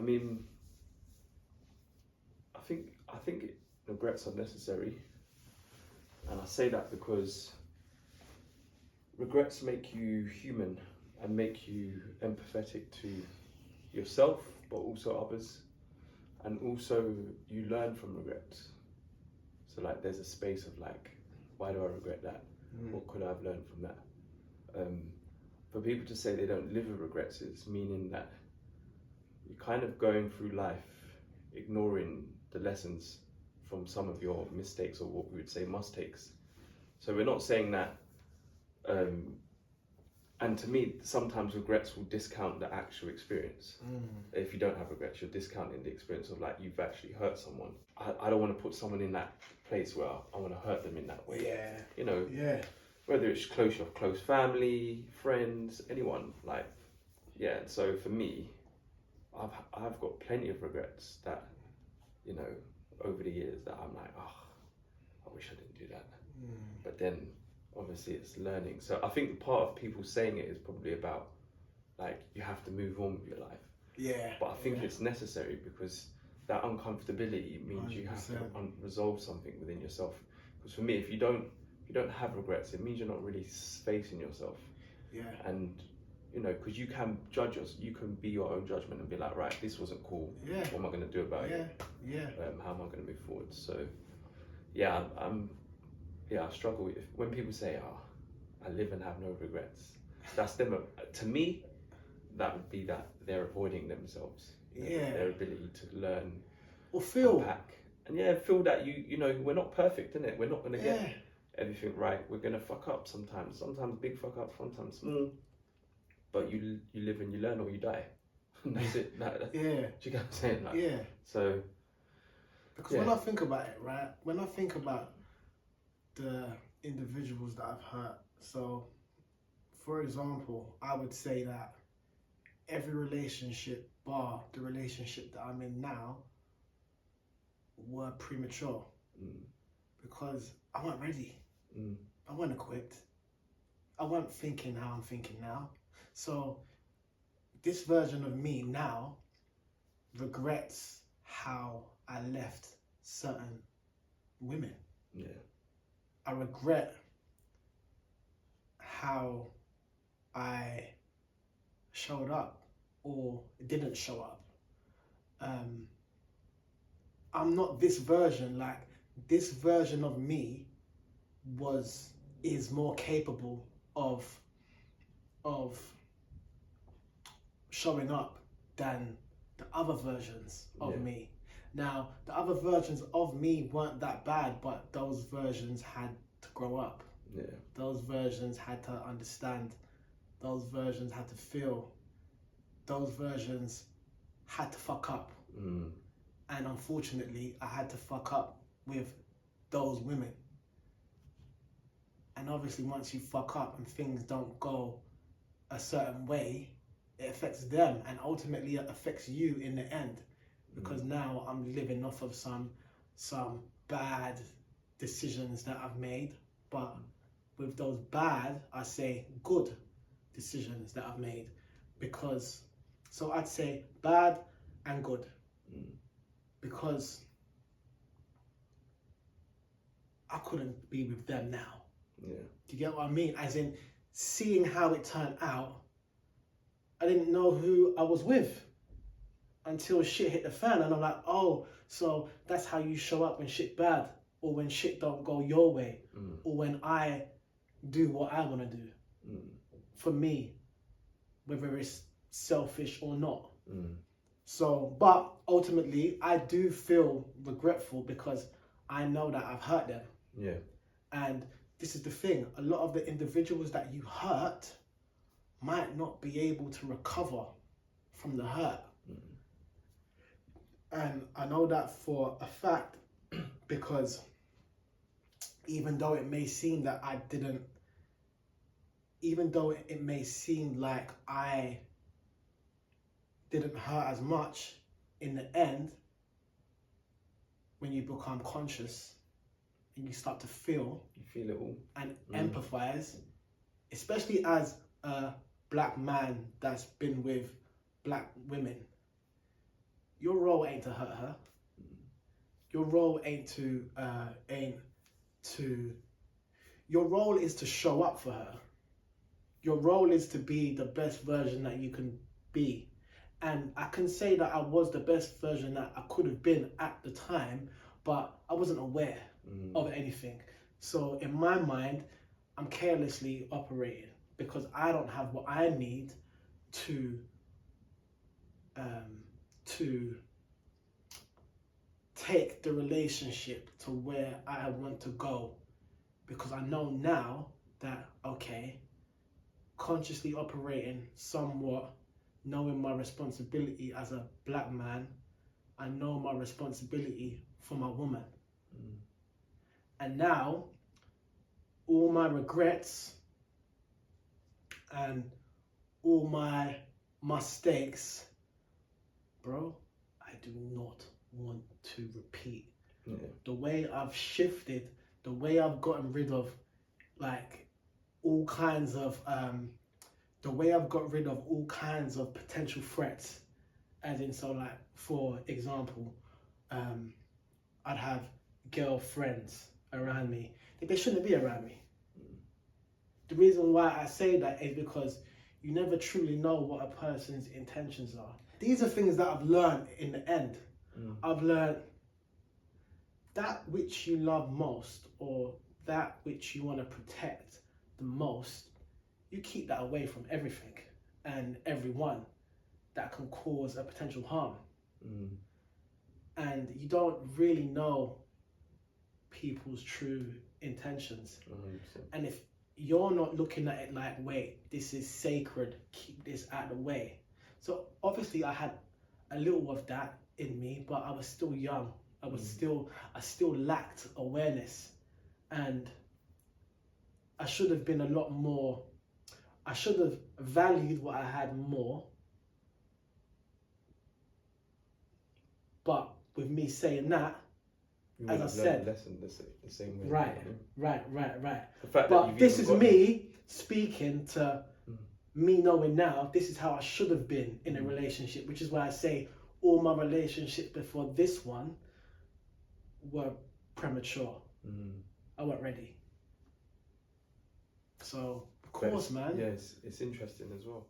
mean, I think regrets are necessary, and I say that because regrets make you human and make you empathetic to yourself, but also others, and also you learn from regrets. So like, there's a space of like, why do I regret that? What could I have learned from that? For people to say they don't live with regrets is meaning that you're kind of going through life ignoring the lessons from some of your mistakes, or what we would say mistakes. So we're not saying that, and to me, sometimes regrets will discount the actual experience. If you don't have regrets, you're discounting the experience of like, you've actually hurt someone. I don't want to put someone in that place where I want to hurt them in that way. Yeah. You know, Yeah. whether it's your close family, friends, anyone, like, yeah. So for me, I've got plenty of regrets that, you know, over the years that I'm like, oh, I wish I didn't do that. But then obviously it's learning. So I think part of people saying it is probably about like, you have to move on with your life. Yeah. But I think it's necessary, because that uncomfortability means 100%. You have to resolve something within yourself. Because for me, if you don't have regrets, it means you're not really facing yourself. Yeah. And you know, because you can judge us, you can be your own judgment and be like, right, this wasn't cool. Yeah. What am I going to do about it? Yeah. How am I going to move forward? So, yeah, I struggle with when people say, "Oh, I live and have no regrets." That's them. To me, that would be that they're avoiding themselves. Their ability to learn or feel. Unpack. And feel that you know, we're not perfect, innit? We're not going to get everything right. We're going to fuck up sometimes. Sometimes big fuck up, sometimes small. But you live and you learn, or you die. That's it. Do you get what I'm saying? Like, yeah. So. Because when I think about it, right? When I think about the individuals that I've hurt, so, for example, I would say that every relationship, bar the relationship that I'm in now, were premature. Because I wasn't ready. I wasn't equipped. I wasn't thinking how I'm thinking now. So this version of me now regrets how I left certain women. Yeah. I regret how I showed up or didn't show up. I'm not this version. Like, this version of me is more capable of showing up than the other versions of me. Now, the other versions of me weren't that bad, but those versions had to grow up. Yeah. Those versions had to understand. Those versions had to feel. Those versions had to fuck up. And unfortunately, I had to fuck up with those women. And obviously, once you fuck up and things don't go a certain way, it affects them, and ultimately it affects you in the end. Because now I'm living off of some bad decisions that I've made, but with those bad, I say good decisions that I've made. Because, so I'd say bad and good. Because I couldn't be with them now. Yeah. Do you get what I mean? As in, seeing how it turned out, I didn't know who I was with until shit hit the fan, and I'm like, oh, so that's how you show up when shit bad, or when shit don't go your way, or when I do what I want to do. For me, whether it's selfish or not. So, but ultimately, I do feel regretful because I know that I've hurt them. Yeah. And this is the thing, a lot of the individuals that you hurt might not be able to recover from the hurt. And I know that for a fact, because even though it may seem that I didn't, even though it may seem like I didn't hurt as much, in the end, when you become conscious and you start to feel, you feel it all, and empathize, especially as a black man that's been with black women, your role ain't to hurt her. Your role your role is to show up for her. Your role is to be the best version that you can be. And I can say that I was the best version that I could have been at the time, but I wasn't aware of anything. So in my mind, I'm carelessly operating because I don't have what I need to take the relationship to where I want to go, because I know now that, okay, consciously operating somewhat, knowing my responsibility as a black man, I know my responsibility for my woman. And now all my regrets and all my mistakes, bro, I do not want to repeat. The way I've shifted, the way I've gotten rid of like all kinds of the way I've got rid of all kinds of potential threats, as in, so like for example, I'd have girlfriends around me that they shouldn't be around me. The reason why I say that is because you never truly know what a person's intentions are. These are things that I've learned in the end. I've learned that which you love most, or that which you want to protect the most, you keep that away from everything and everyone that can cause a potential harm. And you don't really know people's true intentions. 100%. And if you're not looking at it like, wait, this is sacred, keep this out of the way. So obviously I had a little of that in me, but I was still young. I still lacked awareness, and I should have been a lot more, I should have valued what I had more. But with me saying that, You as I said, lesson the same way. Right. The fact But that this is me speaking to me knowing now, this is how I should have been in a relationship, which is why I say all my relationships before this one were premature. I wasn't ready. So, of course, man. Yeah, it's interesting as well.